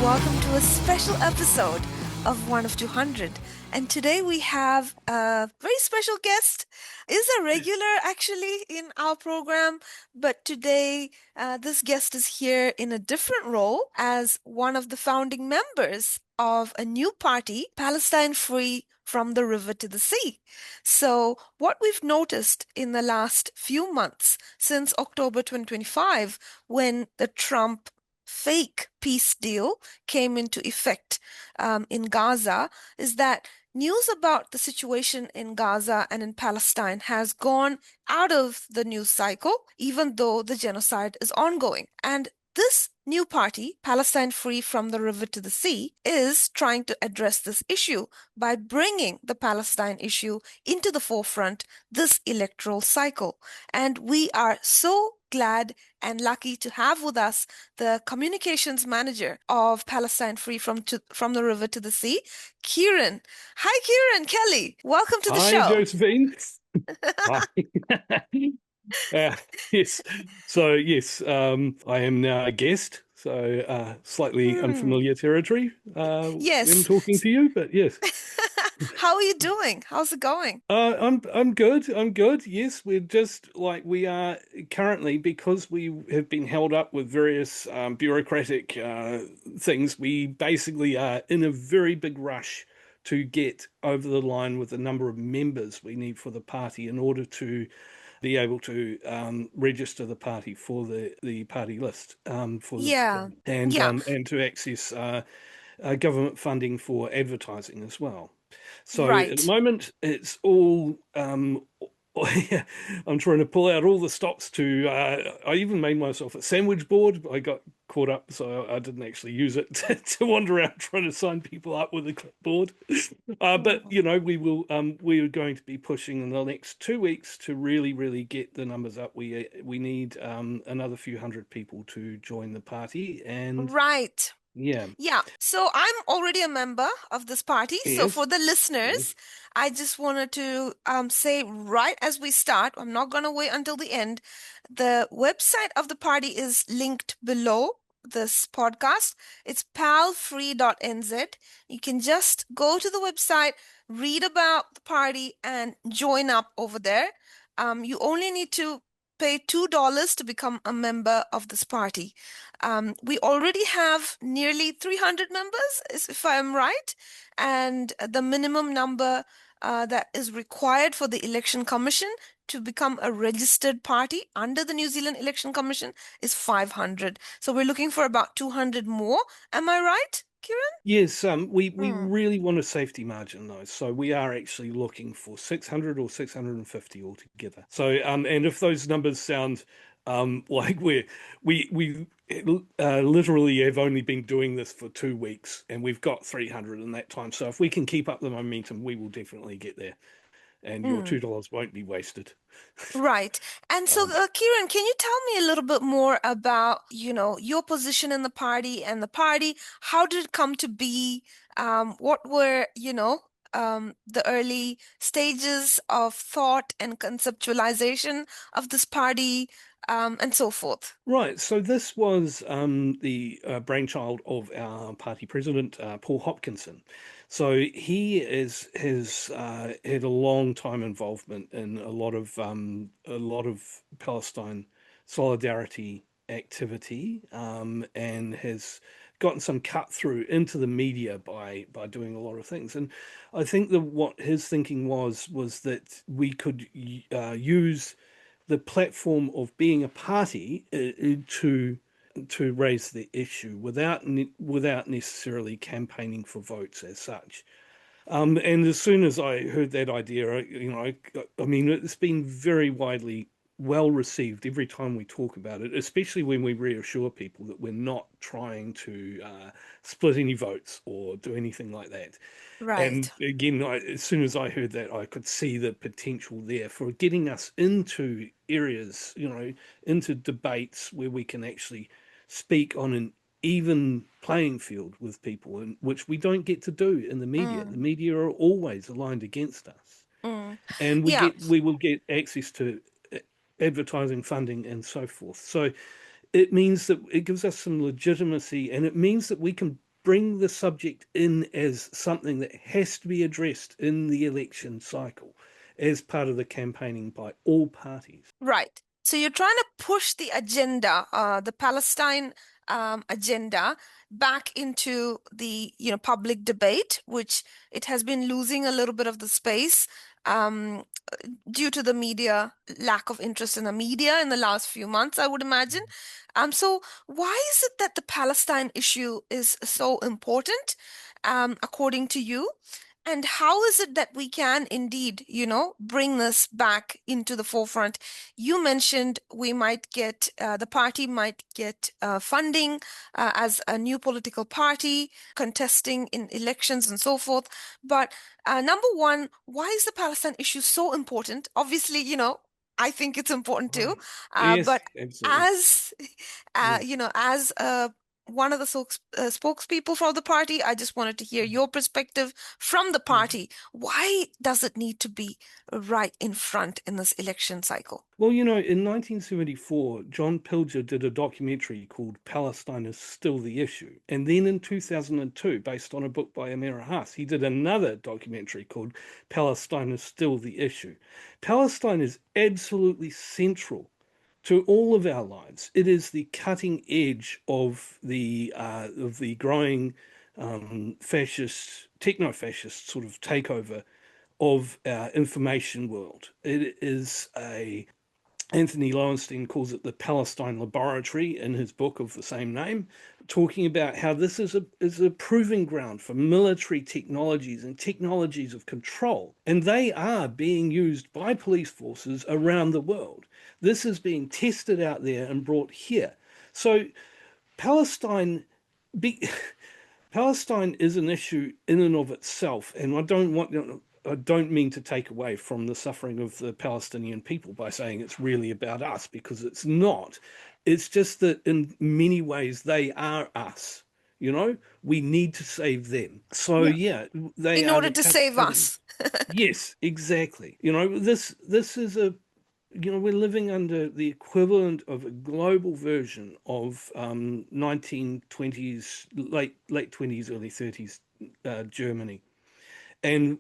welcome to a special episode of One of 200. And today we have a very special guest, is a regular actually in our program, but today this guest is here in a different role as one of the founding members of a new party, Palestine Free from the River to the Sea. So what we've noticed in the last few months since October 2025, when the Trump fake peace deal came into effect in Gaza, is that news about the situation in Gaza and in Palestine has gone out of the news cycle, even though the genocide is ongoing. And this new party, Palestine Free from the River to the Sea, is trying to address this issue by bringing the Palestine issue into the forefront this electoral cycle. And we are so glad and lucky to have with us the communications manager of Palestine Free from the River to the Sea, Kieran. Hi, Kieran. Kelly, welcome to the Hi, show. Josephine. Hi. Uh, yes. I am now a guest, so slightly Hmm. unfamiliar territory when Yes. talking to you, but yes. How are you doing? How's it going? I'm good. I'm good. Yes, we're just like we are currently because we have been held up with various bureaucratic things. We basically are in a very big rush to get over the line with the number of members we need for the party in order to be able to register the party for the party list for the Yeah. Yeah. and to access government funding for advertising as well. So at the Right. moment, it's all I'm trying to pull out all the stops to. I even made myself a sandwich board. I got caught up, so I didn't actually use it to wander around trying to sign people up with a clipboard. But Mm. we will. We are going to be pushing in the next 2 weeks to really, really get the numbers up. We need another few hundred people to join the party, and Right. yeah, Yeah, so I'm already a member of this party. So yes, for the yes. listeners, I just wanted to say right as we start, I'm not going to wait until the end. The website of the party is linked below this podcast. It's palfree.nz. You can just go to the website, read about the party, and join up over there. You only need to pay $2 to become a member of this party. We already have nearly 300 members, if I'm right, and the minimum number that is required for the Election Commission to become a registered party under the New Zealand Election Commission is 500. So we're looking for about 200 more. Am I right, Kieran? Yes, we Hmm. really want a safety margin though, so we are actually looking for 600 or 650 altogether. So and if those numbers sound like we literally have only been doing this for 2 weeks and we've got 300 in that time. So if we can keep up the momentum, we will definitely get there, and your Hmm. $2 won't be wasted. Right. And so, Um, Kieran, can you tell me a little bit more about, your position in the party and the party? How did it come to be? What were, the early stages of thought and conceptualization of this party, and so forth? Right, so this was the brainchild of our party president, Paul Hopkinson. So he has had a long time involvement in a lot of Palestine solidarity activity, and has gotten some cut through into the media by doing a lot of things. And I think that what his thinking was that we could use the platform of being a party to raise the issue without necessarily campaigning for votes as such. And as soon as I heard that idea, I mean, it's been very widely well received every time we talk about it, especially when we reassure people that we're not trying to split any votes or do anything like that. And Right. again, as soon as I heard that, I could see the potential there for getting us into areas, into debates where we can actually speak on an even playing field with people, and which we don't get to do in the media. The Mm, media are always aligned against us, mm. and Yeah. we will get access to advertising funding and so forth. So it means that it gives us some legitimacy, and it means that we can bring the subject in as something that has to be addressed in the election cycle as part of the campaigning by all parties. Right. So you're trying to push the agenda, the Palestine agenda, back into the public debate, which it has been losing a little bit of the space um, due to the media lack of interest in the media in the last few months, I would imagine. So why is it that the Palestine issue is so important, according to you? And how is it that we can indeed, bring this back into the forefront? You mentioned we might get, the party might get funding as a new political party contesting in elections and so forth. But number one, why is the Palestine issue so important? Obviously, I think it's important too. Right. Yes, But absolutely. as, Yeah. as one of the spokespeople for the party, I just wanted to hear your perspective from the Mm. party. Why does it need to be right in front in this election cycle? Well, in 1974, John Pilger did a documentary called Palestine is Still the Issue. And then in 2002, based on a book by Amira Haas, he did another documentary called Palestine is Still the Issue. Palestine is absolutely central to all of our lives. It is the cutting edge of the growing fascist, techno-fascist sort of takeover of our information world. It is a Anthony Lowenstein calls it the Palestine Laboratory in his book of the same name, talking about how this is a proving ground for military technologies and technologies of control. And they are being used by police forces around the world. This is being tested out there and brought here. So Palestine be, Palestine is an issue in and of itself, and I don't mean to take away from the suffering of the Palestinian people by saying it's really about us, because it's not. It's just that in many ways they are us. We need to save them. So Yeah. yeah, they In are order the to save cutting. us. Yes, exactly. This is we're living under the equivalent of a global version of 1920s, late 20s, early 30s Germany. And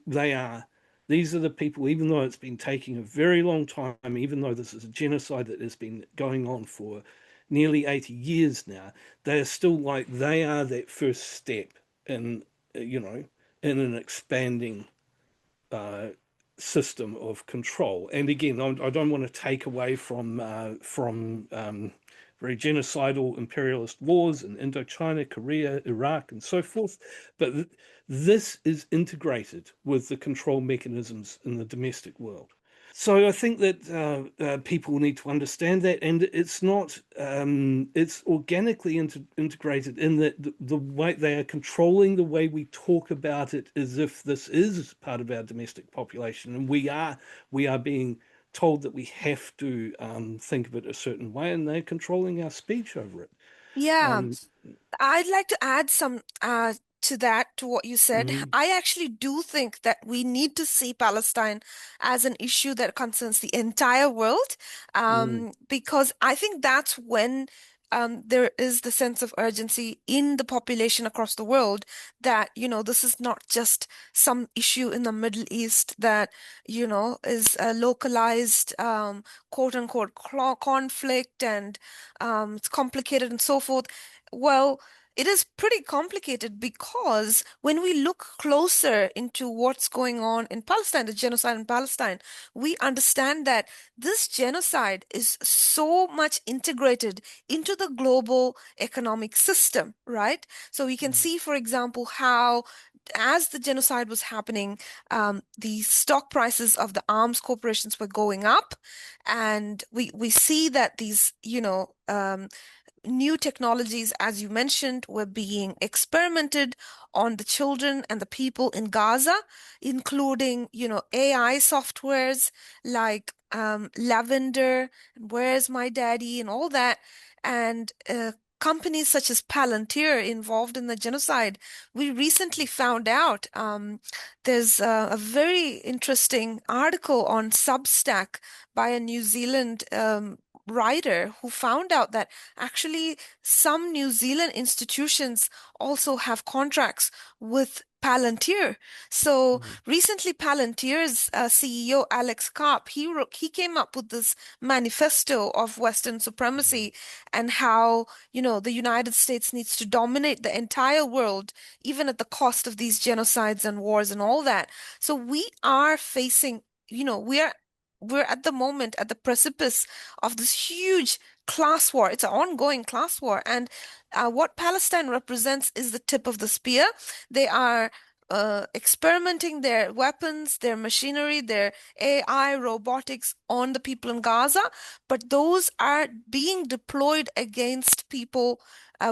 these are the people, even though it's been taking a very long time, even though this is a genocide that has been going on for nearly 80 years now, they are still they are that first step in, in an expanding uh, system of control. And again, I don't want to take away from very genocidal imperialist wars in Indochina, Korea, Iraq, and so forth, but this is integrated with the control mechanisms in the domestic world. So I think that people need to understand that, and it's not it's organically integrated in that the way they are controlling the way we talk about it as if this is part of our domestic population, and we are being told that we have to think of it a certain way, and they're controlling our speech over it. Yeah. Um, I'd like to add some to that, to what you said. mm, I actually do think that we need to see Palestine as an issue that concerns the entire world, mm, because I think that's when there is the sense of urgency in the population across the world that, this is not just some issue in the Middle East that, is a localized, quote unquote, conflict and it's complicated and so forth. Well, it is pretty complicated because when we look closer into what's going on in Palestine, the genocide in Palestine, we understand that this genocide is so much integrated into the global economic system, right? So we can mm, see, for example, how as the genocide was happening, the stock prices of the arms corporations were going up, and we see that these, new technologies, as you mentioned, were being experimented on the children and the people in Gaza, including, AI softwares like Lavender, Where's My Daddy, and all that. And companies such as Palantir involved in the genocide. We recently found out there's a very interesting article on Substack by a New Zealand writer who found out that actually some New Zealand institutions also have contracts with Palantir. So mm, recently, Palantir's CEO Alex Karp, he came up with this manifesto of Western mm, supremacy and how, the United States needs to dominate the entire world, even at the cost of these genocides and wars and all that. So we are facing, you know, we are we're at the moment at the precipice of this huge class war. It's an ongoing class war, and what Palestine represents is the tip of the spear. They are experimenting their weapons, their machinery, their AI, robotics on the people in Gaza, but those are being deployed against people,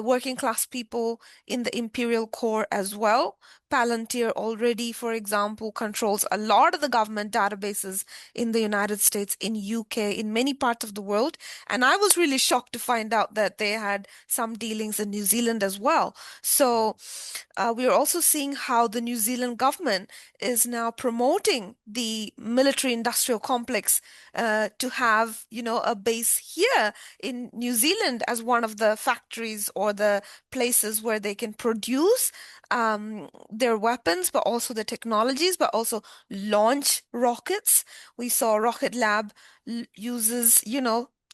working class people in the imperial core as well. Palantir already, for example, controls a lot of the government databases in the United States, in UK, in many parts of the world. And I was really shocked to find out that they had some dealings in New Zealand as well. So we are also seeing how the New Zealand government is now promoting the military industrial complex to have, a base here in New Zealand as one of the factories or the places where they can produce their weapons, but also the technologies, but also launch rockets. We saw Rocket Lab uses,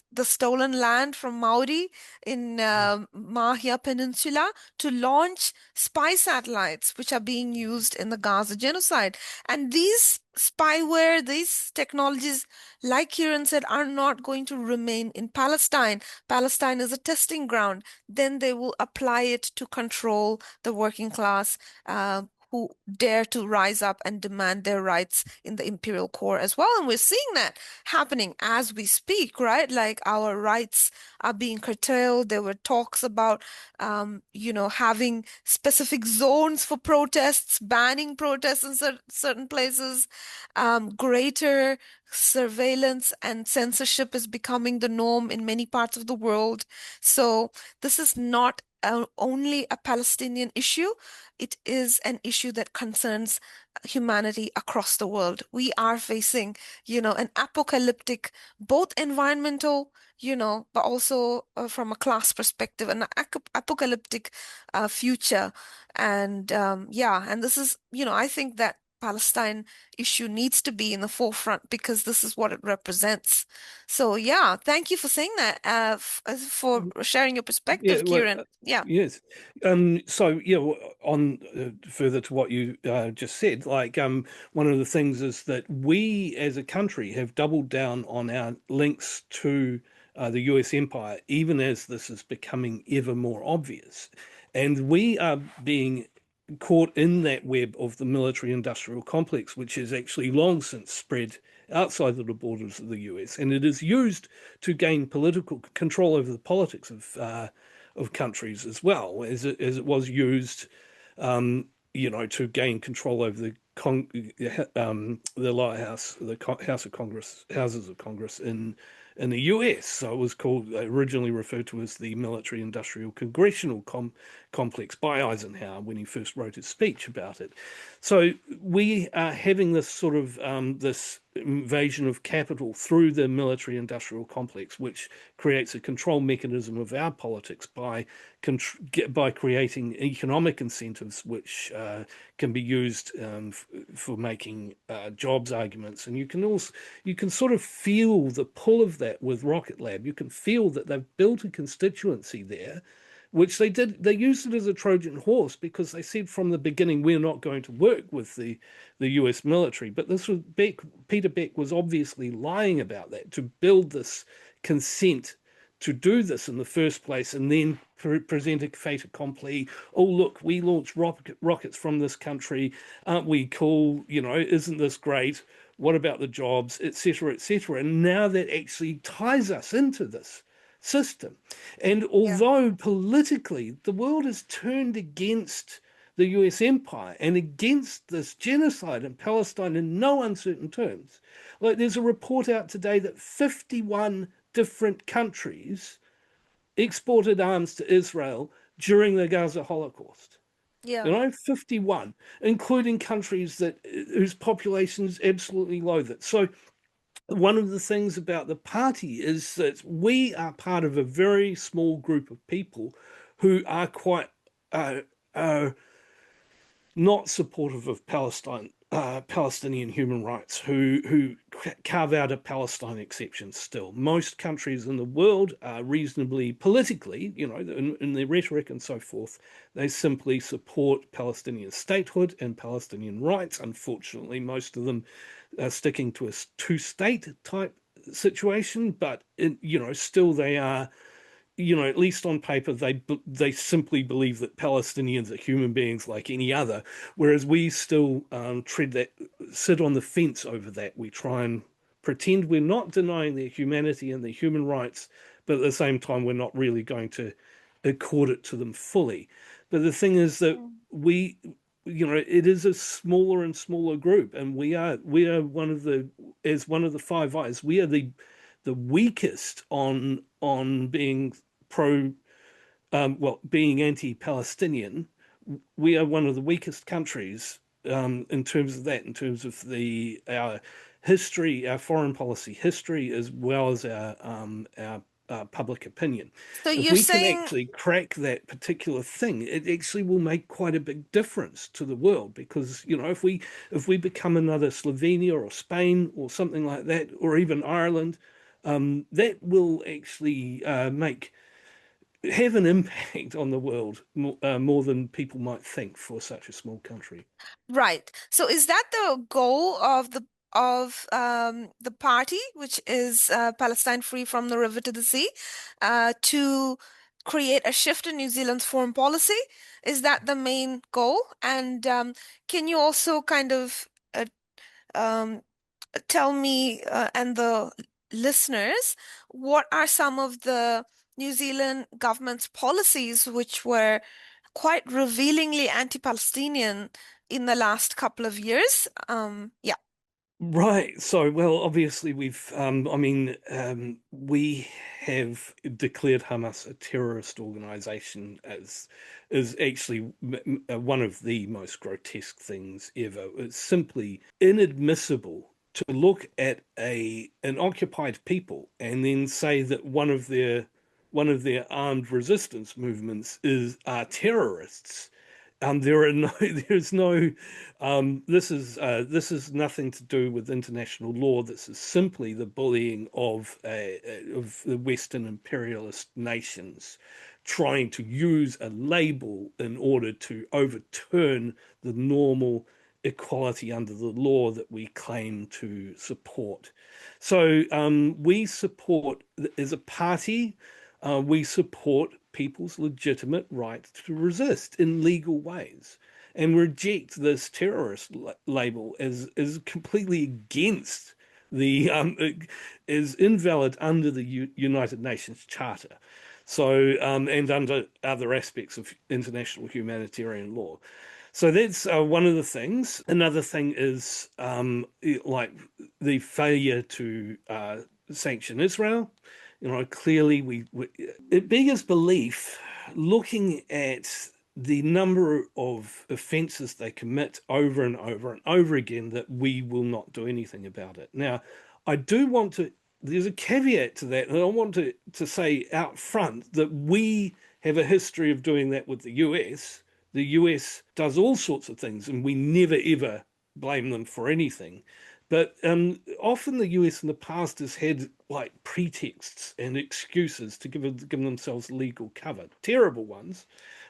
the stolen land from Maori in mm, Mahia Peninsula to launch spy satellites, which are being used in the Gaza genocide. And these spyware, these technologies, like Kieran said, are not going to remain in Palestine. Palestine is a testing ground. Then they will apply it to control the working class. Who dare to rise up and demand their rights in the imperial core as well. And we're seeing that happening as we speak, right? Like our rights are being curtailed. There were talks about, having specific zones for protests, banning protests in certain places. Greater surveillance and censorship is becoming the norm in many parts of the world. So this is not only a Palestinian issue. It is an issue that concerns humanity across the world. We are facing, an apocalyptic, both environmental, but also from a class perspective, an apocalyptic future. And yeah, and this is, I think that Palestine issue needs to be in the forefront because this is what it represents. So yeah, thank you for saying that, for mm. sharing your perspective, Yeah, well, Kieran. Yeah, yes. So yeah, on further to what you just said, like one of the things is that we as a country have doubled down on our links to the US empire, even as this is becoming ever more obvious, and we are being caught in that web of the military industrial complex, which has actually long since spread outside of the borders of the US, and it is used to gain political control over the politics of countries as well, as it was used, to gain control over the lower house, House of Congress, houses of Congress in the US. So it was called originally referred to as the Military Industrial Congressional Complex by Eisenhower when he first wrote his speech about it. So we are having this sort of this invasion of capital through the military industrial complex, which creates a control mechanism of our politics by creating economic incentives, which can be used for making jobs arguments. And you can sort of feel the pull of that with Rocket Lab. You can feel that they've built a constituency there, which they did. They used it as a Trojan horse because they said from the beginning, we're not going to work with the US military. But this was Peter Beck was obviously lying about that to build this consent to do this in the first place and then present a fait accompli. Oh, look, we launched rockets from this country. Aren't we cool? Isn't this great? What about the jobs, etc., etc.? And now that actually ties us into this system. And yeah, although politically the world is turned against the US empire and against this genocide in Palestine in no uncertain terms, like there's a report out today that 51 different countries exported arms to Israel during the Gaza Holocaust. yeah, 51, including countries that whose populations absolutely loathe it. So one of the things about the party is that we are part of a very small group of people who are quite uh, uh, not supportive of Palestinian human rights, who carve out a Palestine exception still. Most countries in the world are reasonably politically, in their rhetoric and so forth, they simply support Palestinian statehood and Palestinian rights. Unfortunately, most of them are sticking to a two-state type situation, but still they are, at least on paper, they simply believe that Palestinians are human beings like any other, whereas we still sit on the fence over that. We try and pretend we're not denying their humanity and their human rights, but at the same time, we're not really going to accord it to them fully. But the thing is that we, it is a smaller and smaller group, and we are one of the Five Eyes, we are the weakest on being pro, being anti-Palestinian. We are one of the weakest countries in terms of that, in terms of our history, our foreign policy history, as well as our public opinion. So If you're we can saying, actually crack that particular thing, it actually will make quite a big difference to the world. Because if we become another Slovenia or Spain or something like that, or even Ireland, that will actually have an impact on the world more than people might think for such a small country. right. So is that the goal of the party, which is Palestine Free from the River to the Sea, to create a shift in New Zealand's foreign policy? Is that the main goal? And can you also kind of um, tell me and the listeners what are some of the New Zealand government's policies which were quite revealingly anti-Palestinian in the last couple of years? Yeah. Right. So, well, obviously we have declared Hamas a terrorist organization as is actually one of the most grotesque things ever. It's simply inadmissible to look at an occupied people and then say that one of their armed resistance movements are terrorists. There are no, there's no, this is nothing to do with international law. This is simply the bullying of the Western imperialist nations trying to use a label in order to overturn the normal equality under the law that we claim to support. So we support, as a party, we support people's legitimate right to resist in legal ways and reject this terrorist label as completely against is invalid under the United Nations Charter. So, and under other aspects of international humanitarian law. So that's one of the things. Another thing is like the failure to sanction Israel. Clearly it beggars belief, looking at the number of offences they commit over and over and over again, that we will not do anything about it. Now, I do want to, there's a caveat to that, and I want to say out front that we have a history of doing that with the US. The US does all sorts of things, and we never ever blame them for anything. But often the US in the past has had like pretexts and excuses to give themselves legal cover, terrible ones.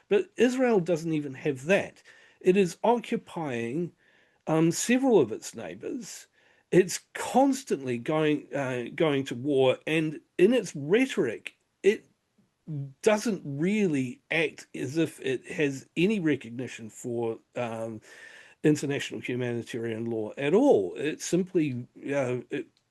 But Israel doesn't even have that. It is occupying several of its neighbors. It's constantly going to war, and in its rhetoric, it doesn't really act as if it has any recognition for international humanitarian law at all. It's simply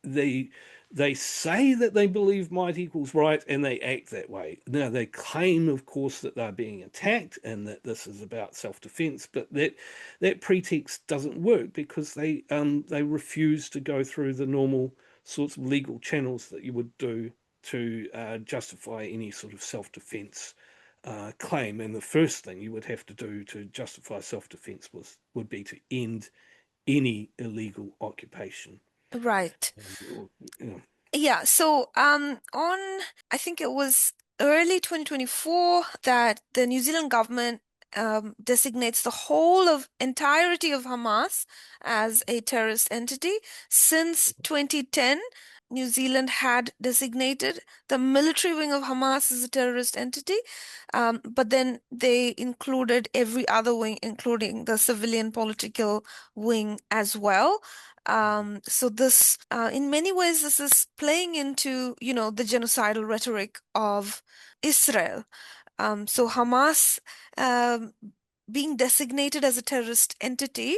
they they say that they believe might equals right, and they act that way. Now they claim, of course, that they're being attacked and that this is about self-defense, but that pretext doesn't work because they refuse to go through the normal sorts of legal channels that you would do to justify any sort of self-defense claim. And the first thing you would have to do to justify self-defense would be to end any illegal occupation. Right. Or, you know, Yeah, so on I think it was early 2024 that the New Zealand government designates the whole of entirety of Hamas as a terrorist entity. Since 2010, New Zealand had designated the military wing of Hamas as a terrorist entity, but then they included every other wing, including the civilian political wing as well. So this, in many ways, this is playing into, the genocidal rhetoric of Israel. So Hamas, um, being designated as a terrorist entity,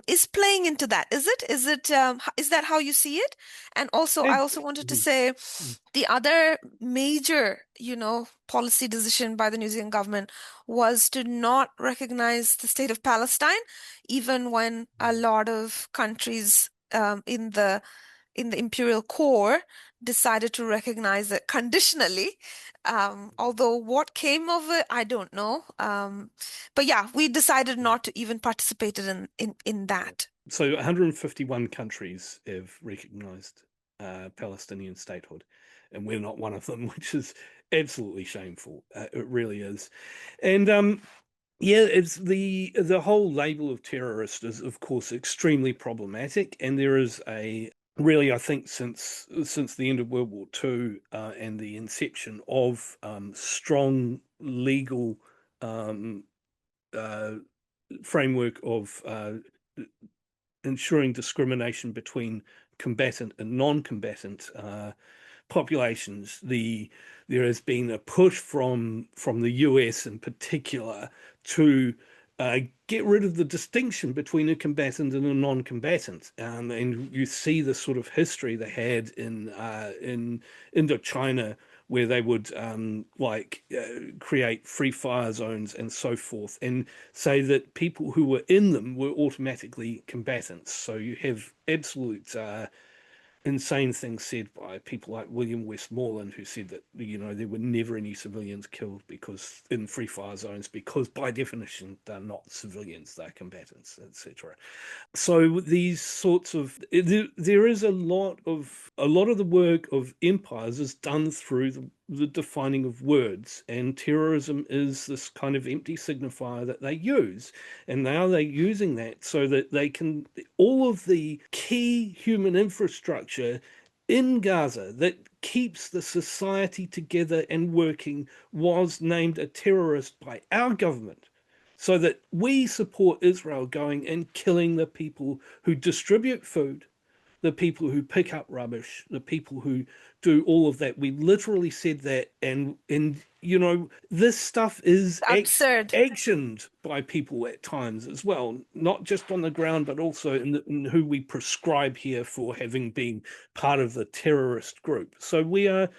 is playing into that. Is it? Is that how you see it? And also, I it, also wanted to mhm, say the other major, policy decision by the New Zealand government was to not recognize the state of Palestine, even when a lot of countries in the imperial core decided to recognize it conditionally. Although what came of it, I don't know. But yeah, we decided not to even participate in that. so 151 countries have recognized Palestinian statehood, and we're not one of them, which is absolutely shameful. It really is. And yeah, it's the whole label of terrorist is, of course, extremely problematic, and there is a really, I think, since the end of World War II and the inception of strong legal um, uh, framework of ensuring discrimination between combatant and non-combatant populations. There has been a push from the US in particular to get rid of the distinction between a combatant and a non-combatant, and you see the sort of history they had in Indochina, where they would create free fire zones and so forth, and say that people who were in them were automatically combatants. So you have absolute insane things said by people like William Westmoreland, who said that there were never any civilians killed because in free fire zones, because by definition they're not civilians, they're combatants, etc. So these sorts of there is a lot of the work of empires is done through the defining of words, and terrorism is this kind of empty signifier that they use, and now they're using that so that they can all of the key human infrastructure in Gaza that keeps the society together and working was named a terrorist by our government, so that we support Israel going and killing the people who distribute food, the people who pick up rubbish, the people who do all of that. We literally said that, and this stuff is Absurd. actioned by people at times as well, not just on the ground, but also in who we prescribe here for having been part of the terrorist group. So we are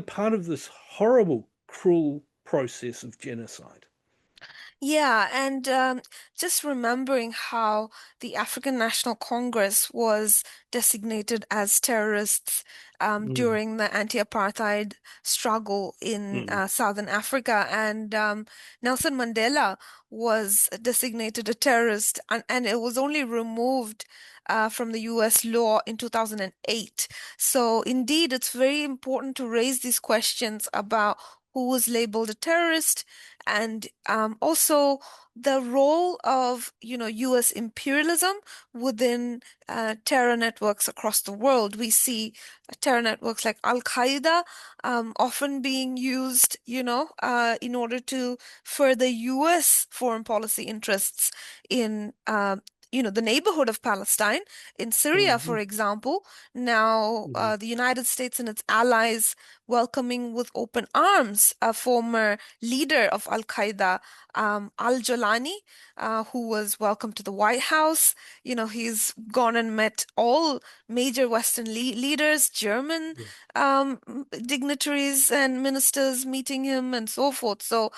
part of this horrible, cruel process of genocide. Yeah, and just remembering how the African National Congress was designated as terrorists Mm, during the anti-apartheid struggle in mm, Southern Africa, and Nelson Mandela was designated a terrorist, and it was only removed from the US law in 2008. So, indeed, it's very important to raise these questions about who was labeled a terrorist and also the role of US imperialism within terror networks across the world. We see terror networks like Al-Qaeda often being used, in order to further US foreign policy interests in the neighborhood of Palestine, in Syria, for mhm, example. Now, mhm, the United States and its allies welcoming with open arms a former leader of Al Qaeda, al-Jolani, who was welcomed to the White House. He's gone and met all major Western leaders, German yeah. dignitaries and ministers meeting him and so forth. So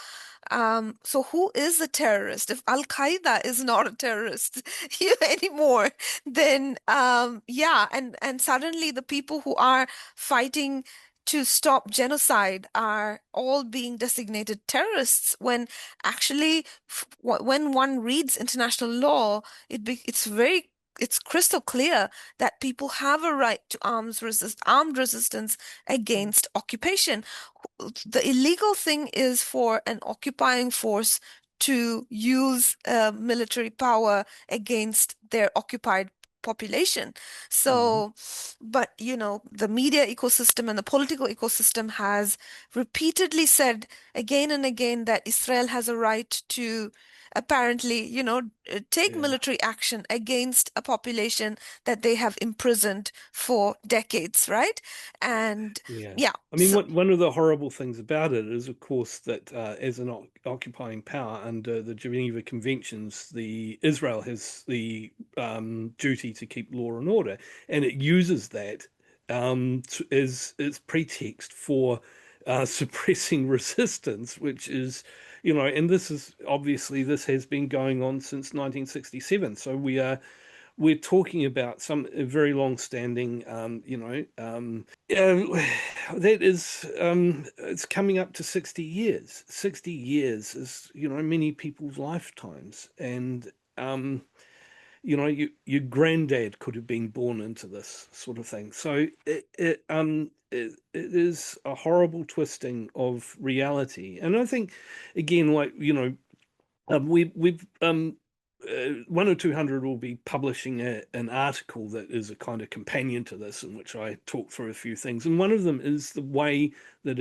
who is a terrorist? If Al Qaeda is not a terrorist anymore, then yeah, and suddenly the people who are fighting to stop genocide are all being designated terrorists when actually when one reads international law, it's very it's crystal clear that people have a right to armed resistance against occupation. The illegal thing is for an occupying force to use military power against their occupied population. Mhm. So, but the media ecosystem and the political ecosystem has repeatedly said again and again that Israel has a right to apparently, take Yeah. military action against a population that they have imprisoned for decades, right? And Yeah. yeah, I mean, so one of the horrible things about it is, of course, that as an occupying power under the Geneva Conventions, the Israel has the duty to keep law and order, and it uses that as its pretext for suppressing resistance, which is, and this is obviously this has been going on since 1967. So we're talking about some very long-standing, that is, it's coming up to 60 years. 60 years is, many people's lifetimes. And, your granddad could have been born into this sort of thing. So it is a horrible twisting of reality. And I think, again, like, we've 1 or 200 will be publishing an article that is a kind of companion to this, in which I talk through a few things. And one of them is the way that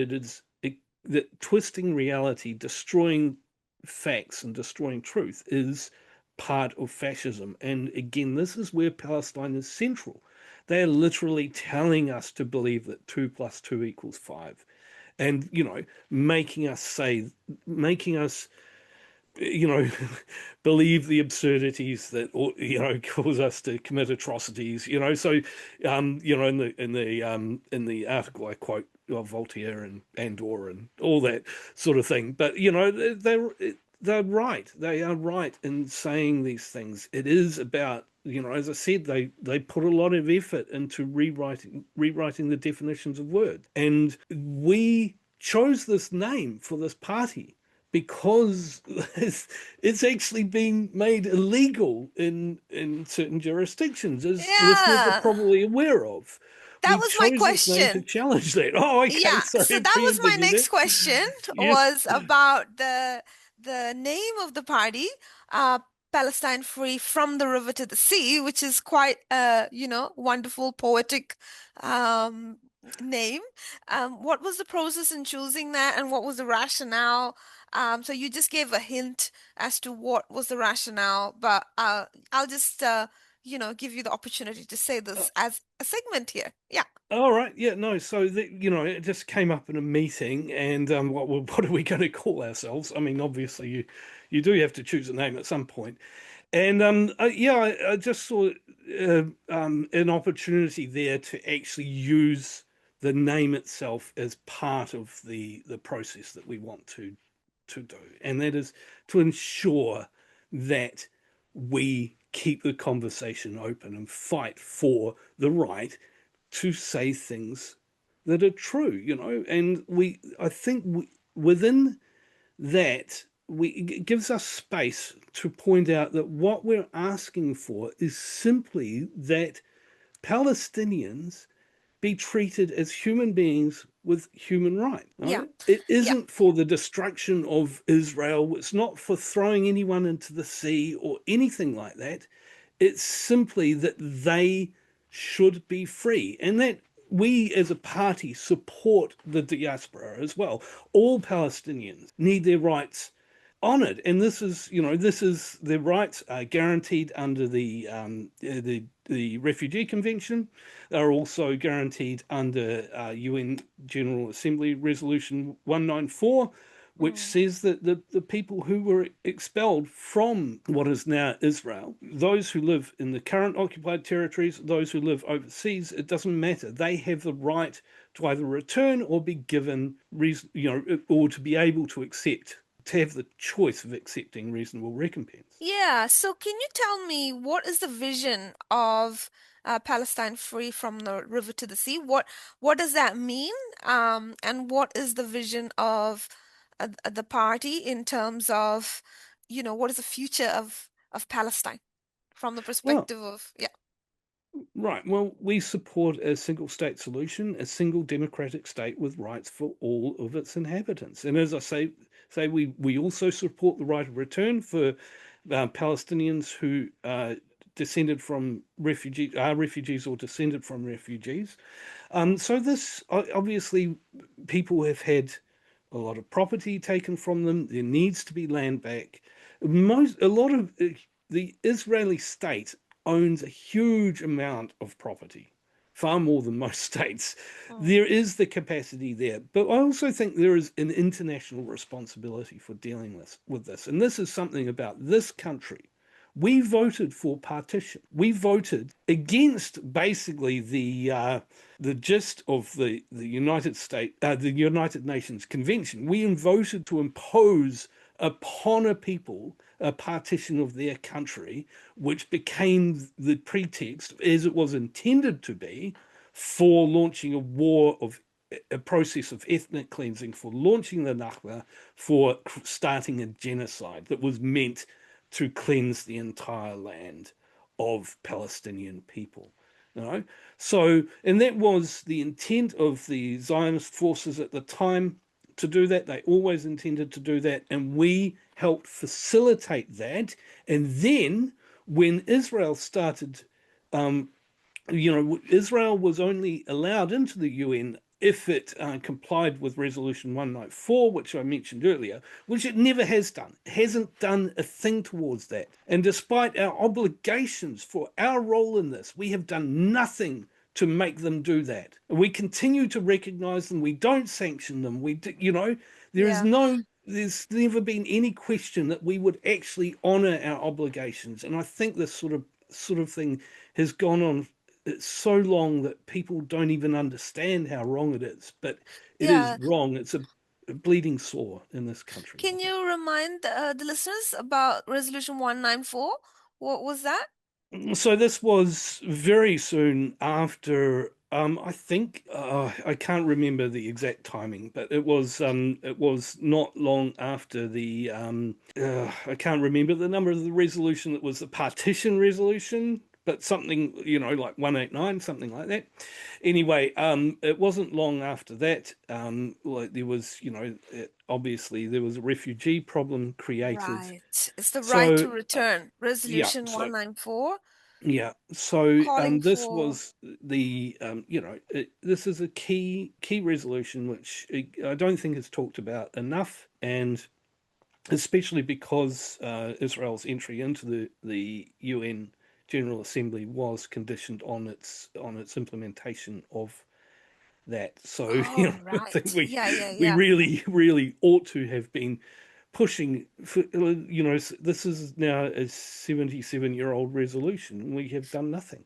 that twisting reality, destroying facts, and destroying truth is part of fascism. And again, this is where Palestine is central. They are literally telling us to believe that 2 + 2 = 5, and making us you know, believe the absurdities that cause us to commit atrocities. So in the article I quote Voltaire and Andor and all that sort of thing. But they're right. They are right in saying these things. It is about, as I said, they put a lot of effort into rewriting the definitions of words, and we chose this name for this party because it's actually been made illegal in certain jurisdictions, as listeners are yeah, probably aware of. that We was my chose this name to question. challenge that. Oh, okay. Yeah, Sorry, so I that was my preempted you there. next question Yes. was about the name of the party, uh, Palestine Free from the River to the Sea, which is quite wonderful poetic um name. What was the process in choosing that and what was the rationale? So you just gave a hint as to what was the rationale, but I'll just give you the opportunity to say Uh, this as a segment here. Yeah. all right. Yeah. No. So it just came up in a meeting, and what are we going to call ourselves? I mean, obviously, you do have to choose a name at some point. And yeah, I just saw an opportunity there to actually use the name itself as part of the process that we want to do, and that is to ensure that we keep the conversation open and fight for the right to say things that are true, and I think within that it gives us space to point out that what we're asking for is simply that Palestinians be treated as human beings with human rights. Yeah. Right? It Yeah. isn't for the destruction of Israel. It's not for throwing anyone into the sea or anything like that. It's simply that they should be free, and that we as a party support the diaspora as well. All Palestinians need their rights honored, and this is their rights are guaranteed under the Refugee Convention. They're also guaranteed under UN General Assembly Resolution 194, which Mm. says that the people who were expelled from what is now Israel, those who live in the current occupied territories, those who live overseas, it doesn't matter. They have the right to either return or be given reason, or to be able to have the choice of accepting reasonable recompense. Yeah, so can you tell me what is the vision of Palestine free from the river to the sea? What does that mean? And what is the vision of the party in terms of, what is the future of Palestine? from the Well, perspective of, yeah. right. Well, we support a single state solution, a single democratic state with rights for all of its inhabitants. And as I say we also support the right of return for Palestinians who descended from refugees, are refugees or descended from refugees. So this obviously people have had a lot of property taken from them. There needs to be land back. A lot of the Israeli state owns a huge amount of property, far more than most states. Mm. There is the capacity there, but I also think there is an international responsibility for dealing with this. And this is something about this country. We voted for partition. We voted against basically the gist of the the United Nations Convention. We voted to impose upon a people a partition of their country, which became the pretext, as it was intended to be, for launching a war of a process of ethnic cleansing, for launching the Nakba, for starting a genocide that was meant to cleanse the entire land of Palestinian people. You know, so and that was the intent of the Zionist forces at the time to do that. They always intended to do that, and we helped facilitate that. And then when Israel started Israel was only allowed into the UN if it complied with Resolution 194, which I mentioned earlier, which it never has done. It hasn't done a thing towards that. And despite our obligations for our role in this, we have done nothing to make them do that. And we continue to recognize them. We don't sanction them. There is Yeah. there's never been any question that we would actually honor our obligations. And I think this sort of thing has gone on so long that people don't even understand how wrong it is. But it is Yeah. wrong. It's a bleeding sore in this country, I Can think. you remind the listeners about Resolution 194? What was that? So this was very soon after. I think I can't remember the exact timing, but it was not long after the I can't remember the number of the resolution. That was the partition resolution, but something like 189, something like that. Anyway, it wasn't long after that. Like there was obviously there was a refugee problem created. Right. It's the right So to return. yeah, Resolution so 194, yeah, so calling this for. was this is a key resolution which I don't think is talked about enough, and especially because Israel's entry into the UN General Assembly was conditioned on its implementation of that. So Oh, I think right. Yeah, yeah, we yeah. really ought to have been pushing for, this is now a 77-year-old resolution. We have done nothing.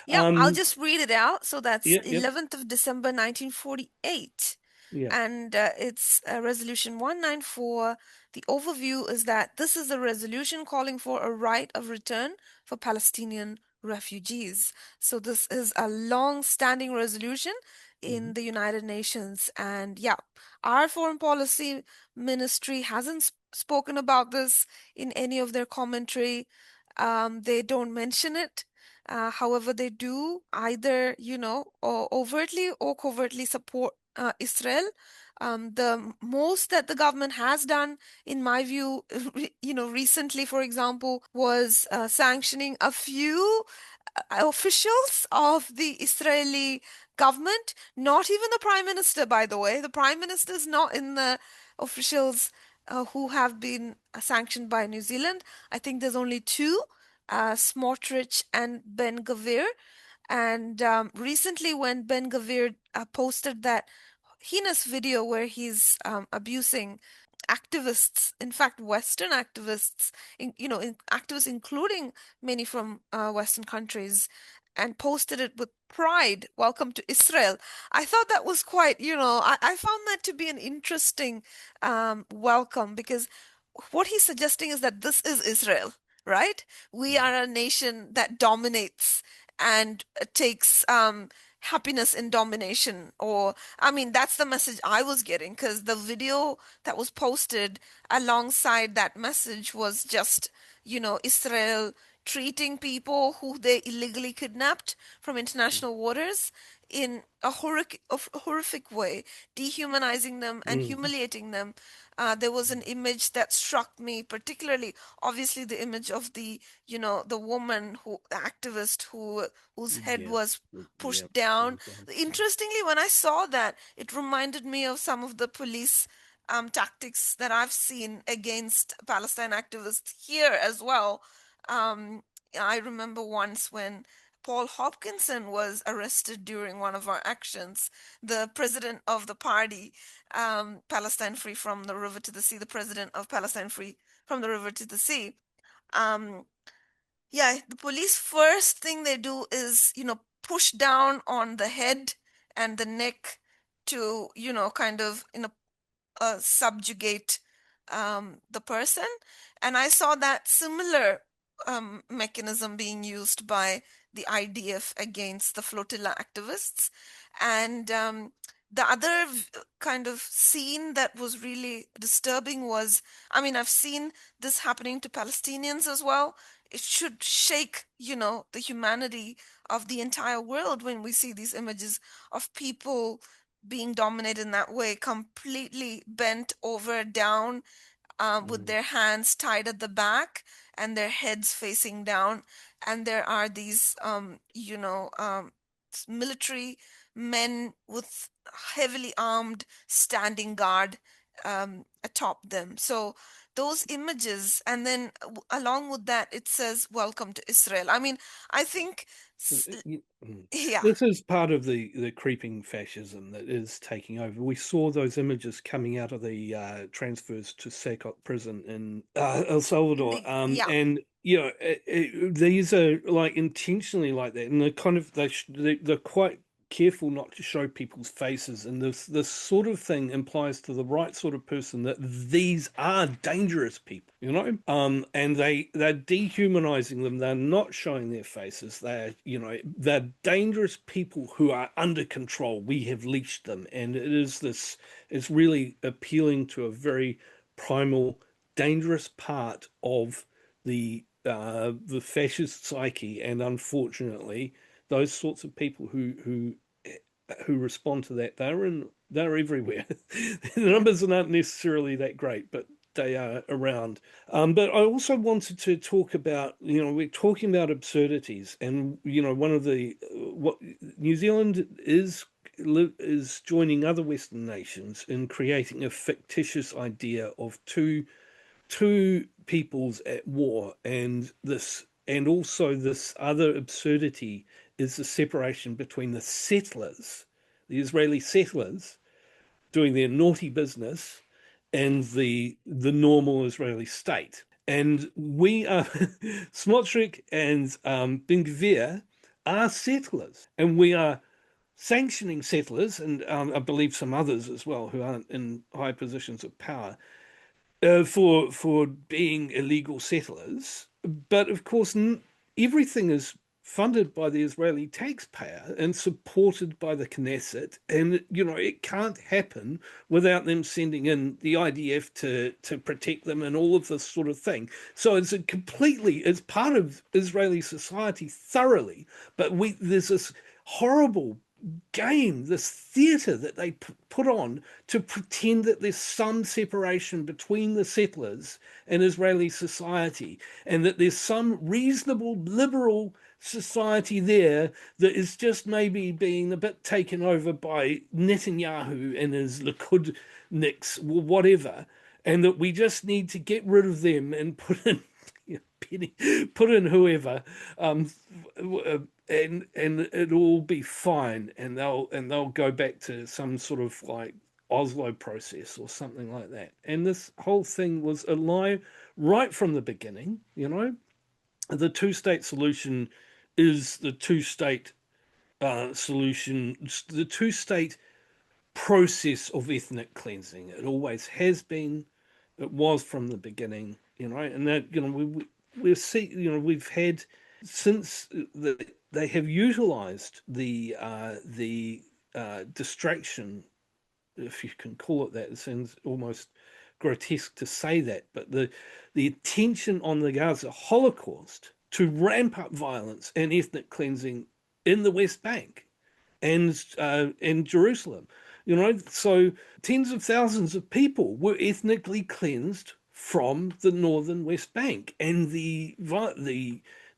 Yep, I'll Um, just read it out. So that's yeah, yeah, 11th of December 1948. yeah. And it's Resolution 194. The overview is that this is a resolution calling for a right of return for Palestinian refugees. So this is a long-standing resolution Mhm. in the United Nations. And yeah, our foreign policy ministry hasn't spoken about this in any of their commentary. They don't mention it. However, they do either, overtly or covertly support Israel. The most that the government has done, in my view, recently, for example, was sanctioning a few officials of the Israeli government, not even the prime minister, by the way. The prime minister is not in the officials who have been sanctioned by New Zealand. I think there's only two, Smotrich and Ben Gavir. And recently, when Ben Gavir posted that heinous video where he's abusing activists, in fact, Western activists, activists including many from Western countries, and posted it with pride, welcome to Israel. I thought that was quite, I found that to be an interesting welcome because what he's suggesting is that this is Israel, right? We are a nation that dominates and takes happiness in domination. Or, I mean, that's the message I was getting because the video that was posted alongside that message was just, Israel. treating people who they illegally kidnapped from international waters in a horrific way, dehumanizing them and Mm. humiliating them. There was an image that struck me particularly, obviously the image of the woman the activist whose head Yes. was Yeah. pushed down. Shaved down. Interestingly, when I saw that, it reminded me of some of the police tactics that I've seen against Palestine activists here as well. Um, I remember once when Paul Hopkinson was arrested during one of our actions, the president of the party, Palestine Free from the River to the Sea, the president of Palestine Free from the River to the Sea. Um, yeah, the police first thing they do is, push down on the head and the neck to, kind of, subjugate the person. And I saw that similar mechanism being used by the IDF against the flotilla activists. And the other kind of scene that was really disturbing was, I mean, I've seen this happening to Palestinians as well. It should shake, the humanity of the entire world when we see these images of people being dominated in that way, completely bent over down, with Mm. their hands tied at the back and their heads facing down. And there are these, military men with heavily armed standing guard atop them. So those images, and then along with that, it says, "Welcome to Israel." I mean, I think, Mm. yeah, This is part of the creeping fascism that is taking over. We saw those images coming out of the transfers to Sakot prison in El Salvador, yeah, and these are like intentionally like that, and they're kind of they're quite careful not to show people's faces, and this sort of thing implies to the right sort of person that these are dangerous people, and they're dehumanizing them. They're not showing their faces. They're dangerous people who are under control. We have leashed them, and it's really appealing to a very primal, dangerous part of the fascist psyche, and unfortunately, those sorts of people who respond to that, they're everywhere. The yeah. numbers aren't necessarily that great, but they are around. But I also wanted to talk about, we're talking about absurdities, and one of the what New Zealand is joining other Western nations in creating a fictitious idea of two peoples at war, and also this other absurdity is the separation between the Israeli settlers doing their naughty business, and the normal Israeli state. And we are Smotrich and Ben Gvir are settlers, and we are sanctioning settlers, and I believe some others as well who aren't in high positions of power, for being illegal settlers. But of course, everything is funded by the Israeli taxpayer and supported by the Knesset, and it can't happen without them sending in the IDF to protect them and all of this sort of thing. So it's part of Israeli society thoroughly, but we there's this horrible game, this theatre that they put on to pretend that there's some separation between the settlers and Israeli society, and that there's some reasonable liberal society there that is just maybe being a bit taken over by Netanyahu and his Likudniks or whatever, and that we just need to get rid of them and put in Penny, put in whoever, um, and it'll all be fine, and they'll go back to some sort of like Oslo process or something like that. And this whole thing was a lie right from the beginning. The two-state solution is the two-state solution, the two-state process of ethnic cleansing. It always has been. It was from the beginning, and that we've had since they have utilized the distraction, if you can call it that. It seems almost grotesque to say that, but the attention on the Gaza Holocaust to ramp up violence and ethnic cleansing in the West Bank and in Jerusalem. You know, so tens of thousands of people were ethnically cleansed from the northern West Bank, and the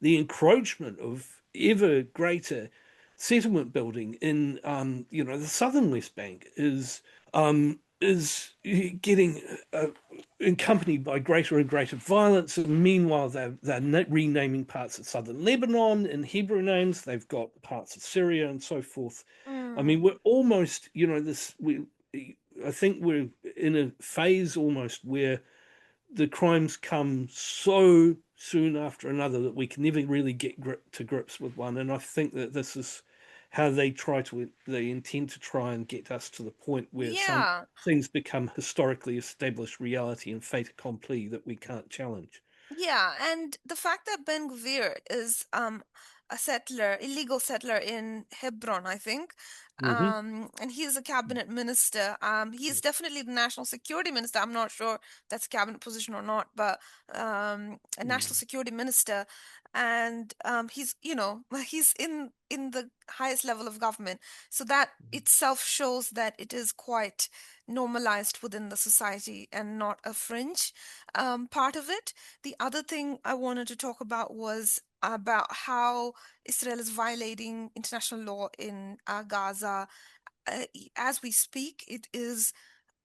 encroachment of ever greater settlement building in the southern West Bank is getting accompanied by greater and greater violence. And meanwhile, they're renaming parts of southern Lebanon in Hebrew names. They've got parts of Syria and so forth. I Mm. mean, we're almost, this. I think we're in a phase almost where the crimes come so soon after another that we can never really get to grips with one. And I think that this is how they intend to try and get us to the point where some Yeah. things become historically established reality and fait accompli that we can't challenge. Yeah, and the fact that Ben Gvir is a settler, illegal settler in Hebron, I think, Hmm. and he is a cabinet minister. He's definitely the national security minister. I'm not sure that's a cabinet position or not, but a national security minister, and he's he's in the highest level of government. So that itself shows that it is quite normalized within the society and not a fringe part of it. The other thing I wanted to talk about was about how Israel is violating international law in Gaza. As we speak, it is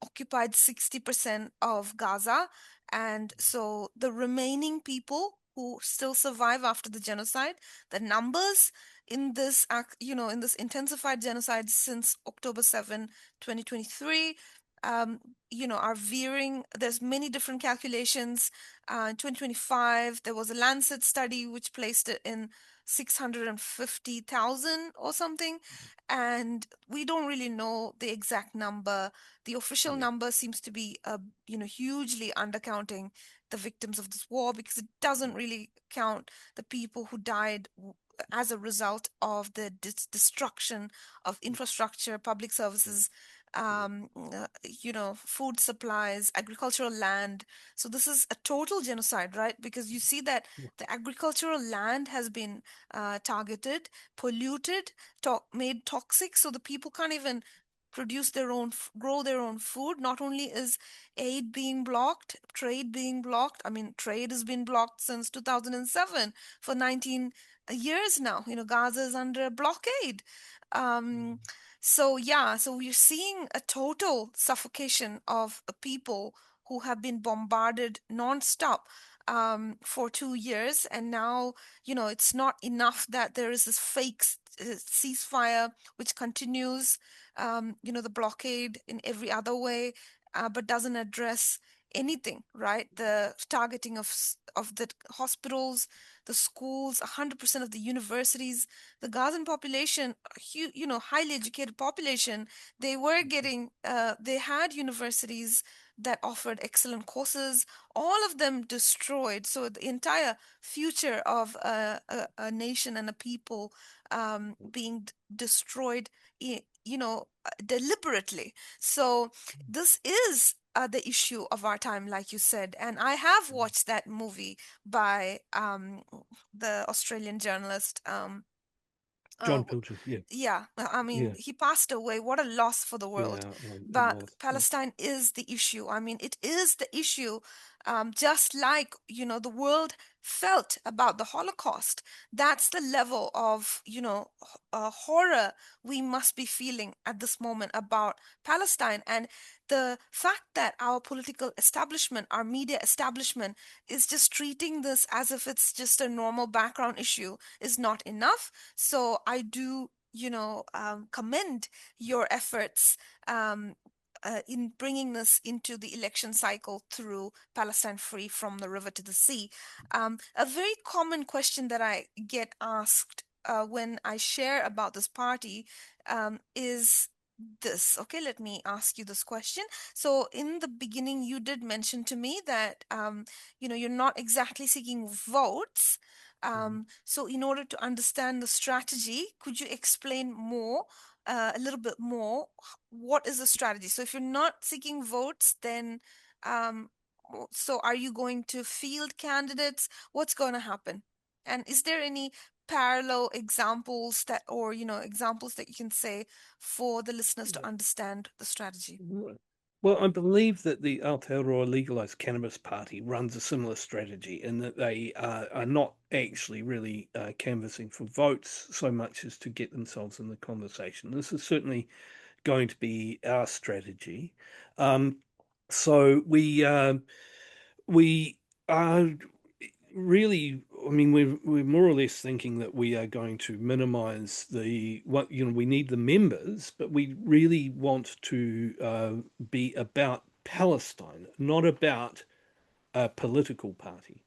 occupied 60% of Gaza. And so the remaining people who still survive after the genocide, the numbers in this, in this intensified genocide since October 7, 2023, are veering. There's many different calculations. In 2025, there was a Lancet study which placed it in 650,000 or something. And we don't really know the exact number. The official Yeah. number seems to be, hugely undercounting the victims of this war because it doesn't really count the people who died as a result of the destruction of infrastructure, public services, food supplies, agricultural land. So this is a total genocide, right? Because you see that the agricultural land has been targeted, polluted, made toxic, so the people can't even produce their own, grow their own food. Not only is aid being blocked, trade being blocked. I mean, trade has been blocked since 2007 for 19 years now. Gaza is under blockade. Um, so yeah, so we're seeing a total suffocation of people who have been bombarded nonstop for 2 years, and now it's not enough that there is this fake ceasefire which continues, the blockade in every other way, but doesn't address anything, right? The targeting of the hospitals, the schools, 100% of the universities, the Gazan population, highly educated population, they had universities that offered excellent courses, all of them destroyed. So the entire future of a nation and a people being destroyed, deliberately. So this is the issue of our time, like you said. And I have watched that movie by the Australian journalist. Uh, John Pilger. Yeah. yeah, I mean, Yeah. he passed away. What a loss for the world. Yeah. It But was. Yeah. Palestine is the issue. I mean, it is the issue, just like, the world felt about the Holocaust. That's the level of, horror we must be feeling at this moment about Palestine. And the fact that our political establishment, our media establishment, is just treating this as if it's just a normal background issue is not enough. So I do, commend your efforts in bringing this into the election cycle through Palestine Free from the River to the Sea. A very common question that I get asked when I share about this party is this. Okay, let me ask you this question. So, in the beginning, you did mention to me that you're not exactly seeking votes. So, in order to understand the strategy, could you explain more, a little bit more? What is the strategy? So, if you're not seeking votes, then so are you going to field candidates? What's going to happen? And is there any parallel examples that, or, examples that you can say for the listeners to understand the strategy? Right. Well, I believe that the Aotearoa Legalized Cannabis Party runs a similar strategy in that they are not actually really canvassing for votes so much as to get themselves in the conversation. This is certainly going to be our strategy. Um, so we are really, I mean, we're more or less thinking that we are going to minimize the what, we need the members, but we really want to be about Palestine, not about a political party.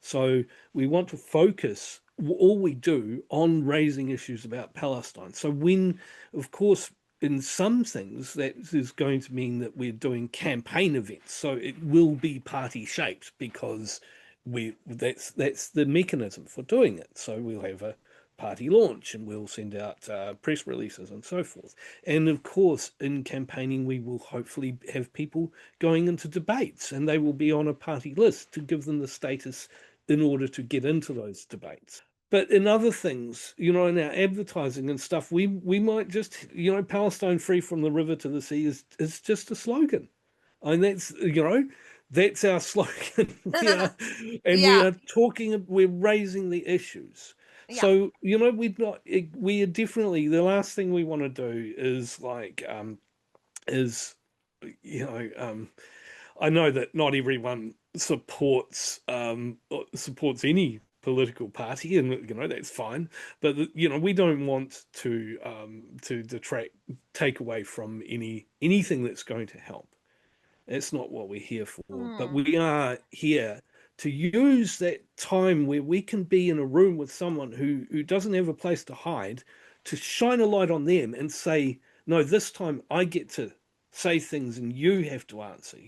So we want to focus all we do on raising issues about Palestine. So when, of course, in some things that is going to mean that we're doing campaign events. So it will be party shaped because that's the mechanism for doing it. So we'll have a party launch and we'll send out press releases and so forth. And of course, in campaigning, we will hopefully have people going into debates and they will be on a party list to give them the status in order to get into those debates. But in other things, in our advertising and stuff, we might just, Palestine free from the river to the sea is just a slogan. And that's our slogan. We Yeah, are talking, we're raising the issues. yeah. So, we are definitely, the last thing we want to do is is, you know, I know that not everyone supports any political party, and that's fine. But we don't want to detract, take away from anything that's going to help. That's not what we're here for. But Hmm. we are here to use that time where we can be in a room with someone who doesn't have a place to hide, to shine a light on them and say, no, this time I get to say things and you have to answer,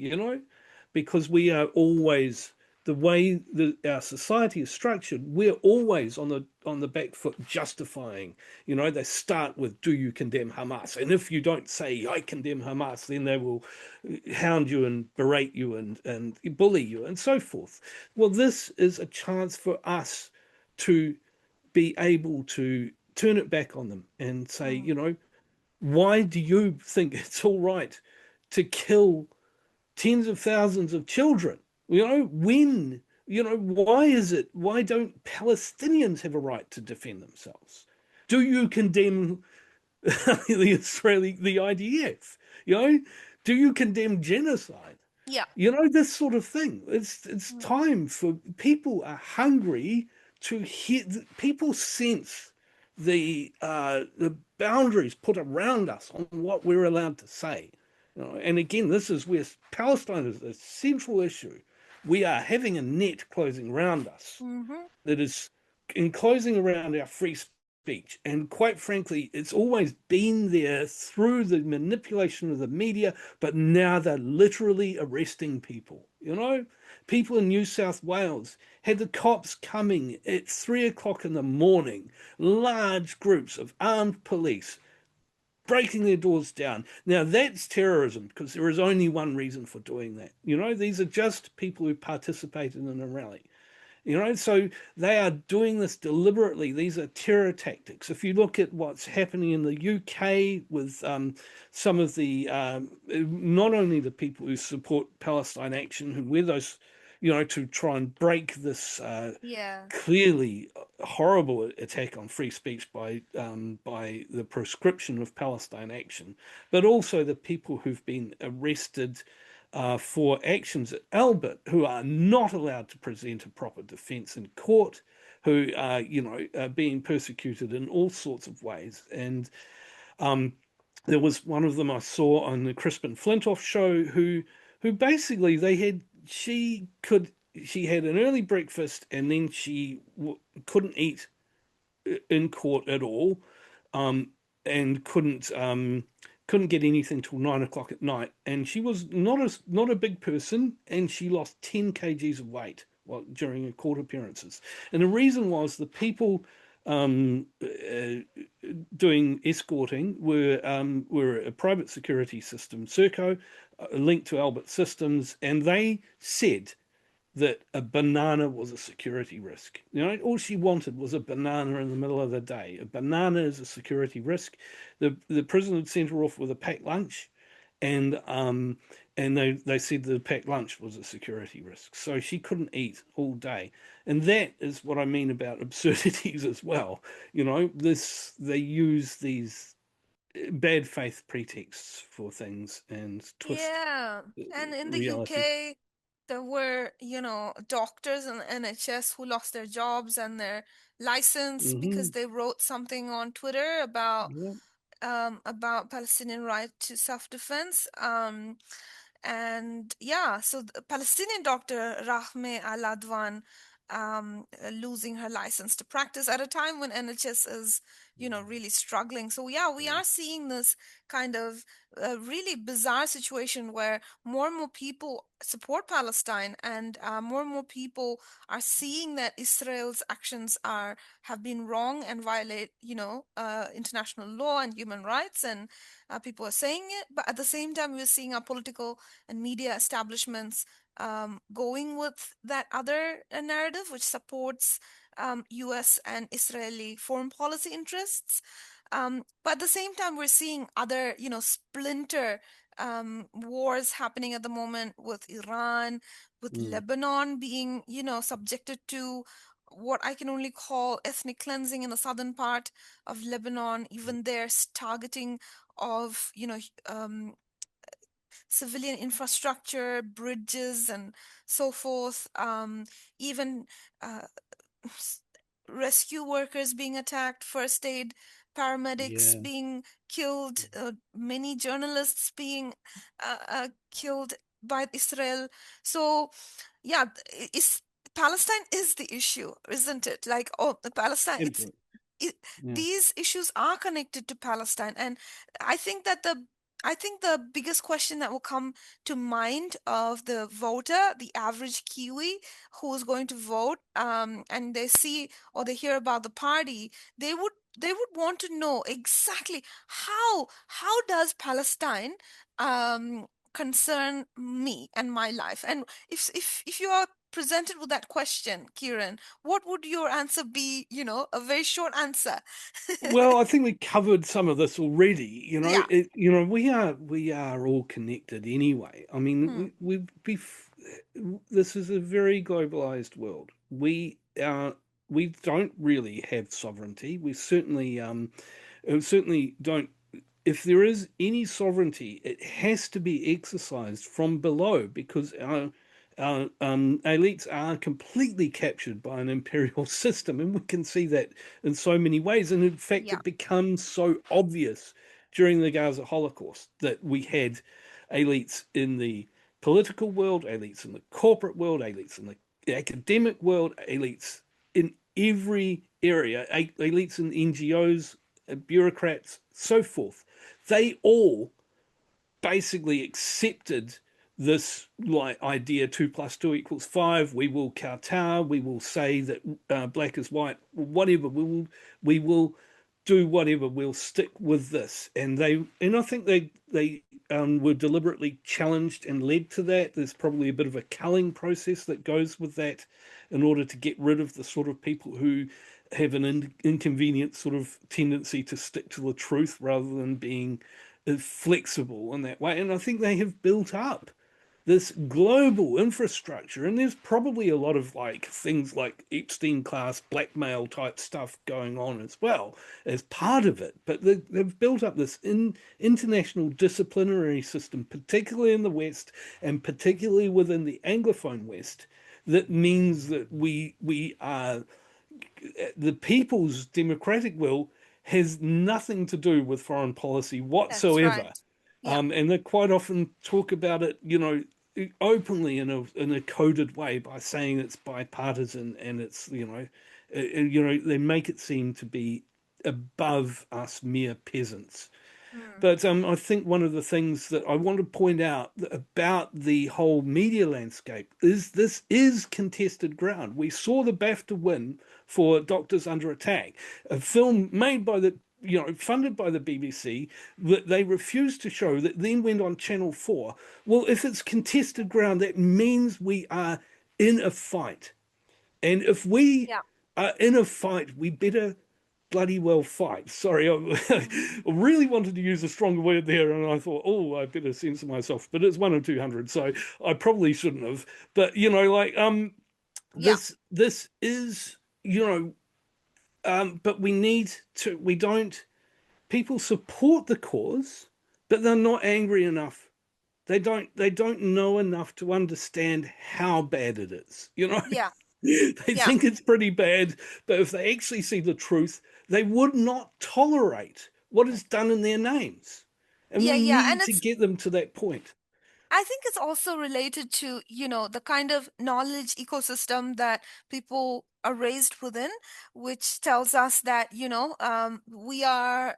because we are always the way that our society is structured, we're always on the back foot justifying. They start with, do you condemn Hamas? And if you don't say I condemn Hamas, then they will hound you and berate you and bully you and so forth. Well, this is a chance for us to be able to turn it back on them and say, Hmm. why do you think it's all right to kill tens of thousands of children? Why don't Palestinians have a right to defend themselves? Do you condemn the IDF? You know, do you condemn genocide? Yeah. This sort of thing. It's Hmm. time for people are hungry to hear. People sense the boundaries put around us on what we're allowed to say. And again, this is where Palestine is a central issue. We are having a net closing around us Mm-hmm. that is enclosing around our free speech. And quite frankly, it's always been there through the manipulation of the media, but now they're literally arresting people. People in New South Wales had the cops coming at 3 o'clock in the morning, large groups of armed police breaking their doors down. Now that's terrorism because there is only one reason for doing that. These are just people who participated in a rally. So they are doing this deliberately. These are terror tactics. If you look at what's happening in the UK with some of the, not only the people who support Palestine Action, who wear those, to try and break this Yeah. clearly horrible attack on free speech by the proscription of Palestine Action, but also the people who've been arrested for actions at Albert, who are not allowed to present a proper defence in court, who are being persecuted in all sorts of ways. And um, there was one of them I saw on the Crispin Flintoff show who basically she had an early breakfast and then she couldn't eat in court at all, um, and couldn't get anything till 9 o'clock at night. And she was not a big person, and she lost 10 kgs of weight during her court appearances. And the reason was the people doing escorting were a private security system, Serco, linked to Albert Systems, and they said that a banana was a security risk. All she wanted was a banana in the middle of the day. A banana is a security risk. The president sent her off with a packed lunch, and they said the packed lunch was a security risk. So she couldn't eat all day. And that is what I mean about absurdities as well. This they use these bad faith pretexts for things and twist Yeah. And in the reality. UK, there were, doctors in NHS who lost their jobs and their license because Hmm. they wrote something on Twitter Yeah. about Palestinian right to self-defense. And yeah, so the Palestinian doctor Rahme Al-Adwan losing her license to practice at a time when NHS is, really struggling. So yeah, we Yeah. are seeing this kind of really bizarre situation where more and more people support Palestine, and more and more people are seeing that Israel's actions have been wrong and violate, international law and human rights, and people are saying it. But at the same time, we're seeing our political and media establishments going with that other narrative, which supports US and Israeli foreign policy interests. But at the same time, we're seeing other, splinter wars happening at the moment with Iran, with Mm. Lebanon being, subjected to what I can only call ethnic cleansing in the southern part of Lebanon. Even there's targeting of, civilian infrastructure, bridges, and so forth. Even uh, rescue workers being attacked, first aid paramedics Yeah. being killed, many journalists being killed by Israel. So, yeah, Palestine is the issue, isn't it? Like, oh, Palestine, Absolutely. it, Yeah. these issues are connected to Palestine, and I think that the biggest question that will come to mind of the voter, the average Kiwi who is going to vote, and they see or they hear about the party, they would want to know exactly how does Palestine concern me and my life. And if you are presented with that question, Kieran, what would your answer be? A very short answer. Well, I think we covered some of this already. Yeah. We are all connected anyway. I mean, Hmm. this is a very globalized world. We don't really have sovereignty. We certainly don't. If there is any sovereignty, it has to be exercised from below because our elites are completely captured by an imperial system, and we can see that in so many ways. And in fact, Yeah. it becomes so obvious during the Gaza Holocaust that we had elites in the political world, elites in the corporate world, elites in the academic world, elites in every area, elites in NGOs, bureaucrats, so forth. They all basically accepted this like idea 2 plus 2 equals 5. We will kowtow. We will say that black is white, whatever. We will do whatever. We'll stick with this. And I think they were deliberately challenged and led to that. There's probably a bit of a culling process that goes with that in order to get rid of the sort of people who have an inconvenient sort of tendency to stick to the truth rather than being flexible in that way. And I think they have built up this global infrastructure, and there's probably a lot of like things like Epstein class blackmail type stuff going on as well as part of it. But they've built up this international disciplinary system, particularly in the West and particularly within the Anglophone West, that means that we are the people's democratic will has nothing to do with foreign policy That's whatsoever. right. Yeah. And they quite often talk about it, openly in a coded way by saying it's bipartisan and it's, they make it seem to be above us mere peasants. Hmm. But I think one of the things that I want to point out about the whole media landscape is this is contested ground. We saw the BAFTA win for Doctors Under Attack, a film made by funded by the BBC that they refused to show that then went on Channel 4. Well, if it's contested ground, that means we are in a fight. And if we Yeah. are in a fight, we better bloody well fight. Sorry, I, Mhm. I really wanted to use a stronger word there, and I thought, oh, I better censor myself. But it's 1 in 200, so I probably shouldn't have. But Yeah. this is but we need to. We don't. People support the cause, but they're not angry enough. They don't know enough to understand how bad it is. Yeah. They Yeah. think it's pretty bad, but if they actually see the truth, they would not tolerate what is done in their names. And Yeah. we Yeah. And need to it's get them to that point. I think it's also related to, the kind of knowledge ecosystem that people are raised within, which tells us that, we are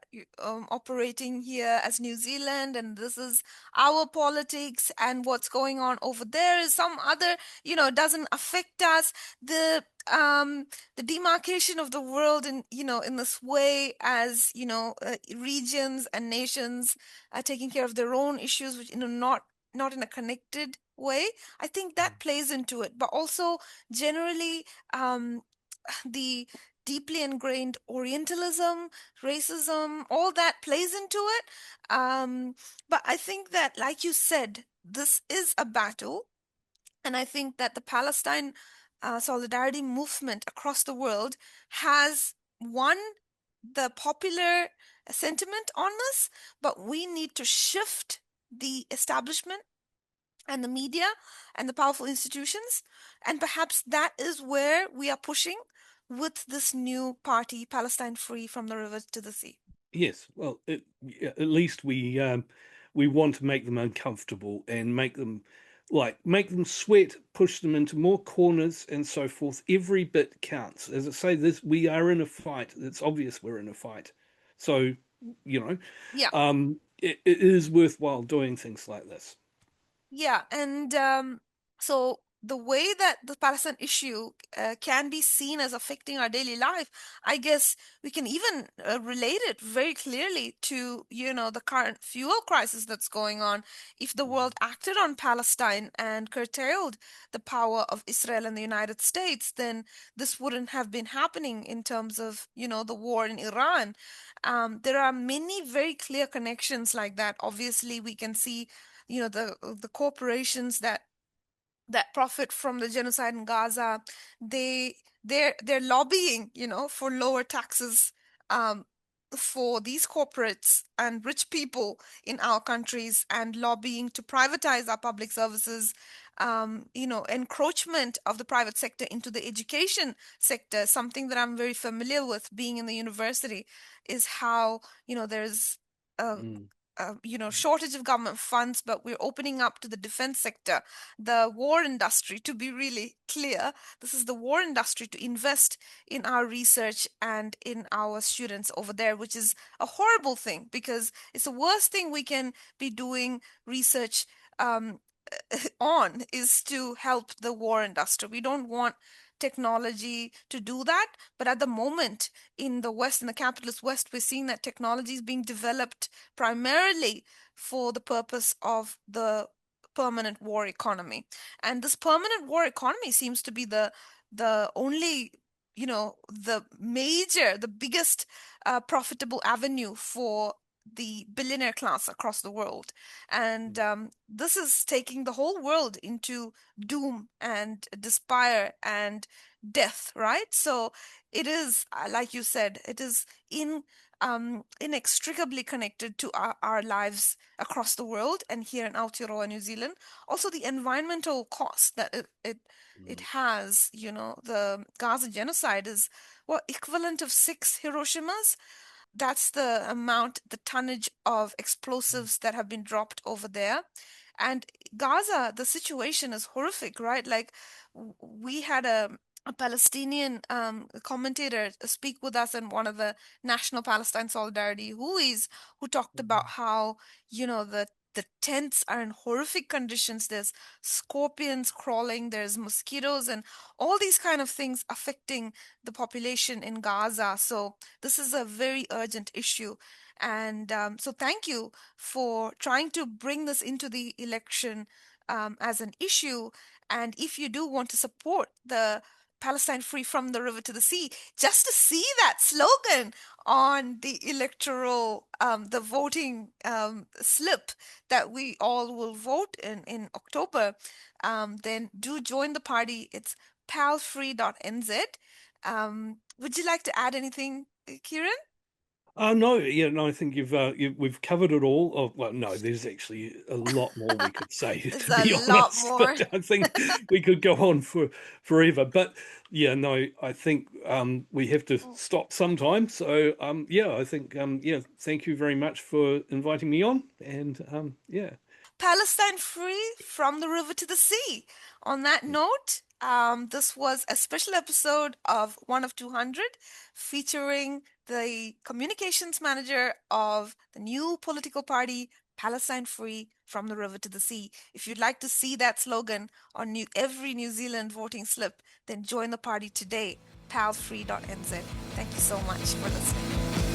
operating here as New Zealand, and this is our politics, and what's going on over there is some other, doesn't affect us. The demarcation of the world in this way as, regions and nations are taking care of their own issues, which, not in a connected way. I think that plays into it, but also generally um, the deeply ingrained Orientalism, racism, all that plays into it. But I think that, like you said, this is a battle, and I think that the Palestine solidarity movement across the world has won the popular sentiment on this, but we need to shift the establishment and the media and the powerful institutions. And perhaps that is where we are pushing with this new party, Palestine Free from the River to the Sea. Yes, well, yeah, at least we want to make them uncomfortable and make them sweat, push them into more corners and so forth. Every bit counts. As I say, this we are in a fight. It's obvious we're in a fight. So, you know, Yeah. it is worthwhile doing things like this. Yeah, and so the way that the Palestine issue can be seen as affecting our daily life, I guess we can even relate it very clearly to, the current fuel crisis that's going on. If the world acted on Palestine and curtailed the power of Israel and the United States, then this wouldn't have been happening in terms of, the war in Iran. There are many very clear connections like that. Obviously, we can see the corporations that profit from the genocide in Gaza, they're lobbying, for lower taxes um for these corporates and rich people in our countries, and lobbying to privatize our public services. Encroachment of the private sector into the education sector, something that I'm very familiar with being in the university, is how, there's a Mm, shortage of government funds, but we're opening up to the defense sector, the war industry, to be really clear. This is the war industry to invest in our research and in our students over there, which is a horrible thing because it's the worst thing we can be doing research um, on is to help the war industry. We don't want technology to do that. But at the moment in the West, in the capitalist West, we're seeing that technology is being developed primarily for the purpose of the permanent war economy. And this permanent war economy seems to be the only, the biggest profitable avenue for the billionaire class across the world. And mm, this is taking the whole world into doom and despair and death, right? So it is, like you said, it is inextricably connected to our lives across the world and here in Aotearoa, New Zealand. Also, the environmental cost that it mm, has, the Gaza genocide is what equivalent of 6 Hiroshimas. That's the amount, the tonnage of explosives that have been dropped over there. And Gaza, the situation is horrific, right? Like we had a Palestinian commentator speak with us in one of the National Palestine Solidarity who talked about how, the tents are in horrific conditions. There's scorpions crawling, there's mosquitoes, and all these kind of things affecting the population in Gaza. So this is a very urgent issue. And so thank you for trying to bring this into the election as an issue. And if you do want to support the Palestine free from the river to the sea, just to see that slogan on the electoral, the voting slip that we all will vote in October, then do join the party. It's palfree.nz. Would you like to add anything, Kieran? No, yeah, no, I think we've covered it all. Oh, well, no, there's actually a lot more we could say, There's to a be lot honest, more. but I think we could go on for forever. But yeah, no, I think we have to stop sometime. So yeah, I think yeah, thank you very much for inviting me on, and yeah. Palestine free from the river to the sea. On that note, this was a special episode of One of 200 featuring the communications manager of the new political party, Palestine Free from the River to the Sea. If you'd like to see that slogan on every New Zealand voting slip, then join the party today, palfree.nz. Thank you so much for listening.